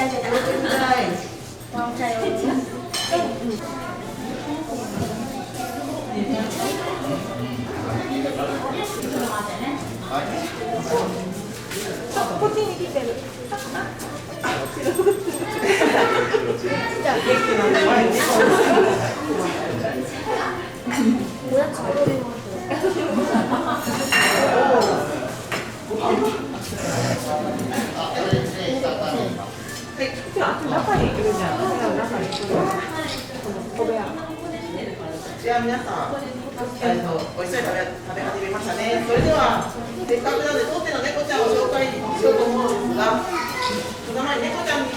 こっちに来てる。じゃあ、おやつ食べるよ。中に来るじゃん。中に来る。小部屋。じゃあ皆さん、おいしそうに食べ始めましたね。それではせっかくなので当店の猫ちゃんを紹介しようと思うんですが、その前に猫ちゃんに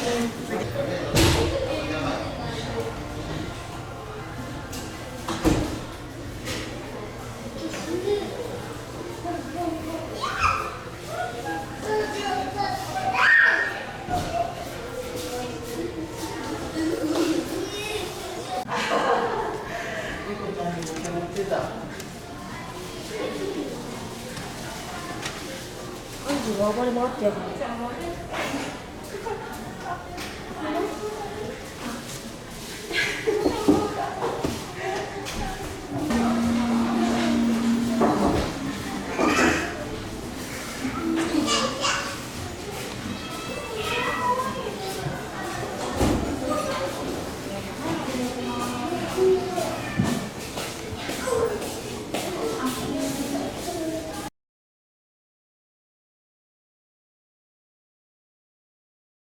上がり回ってやる。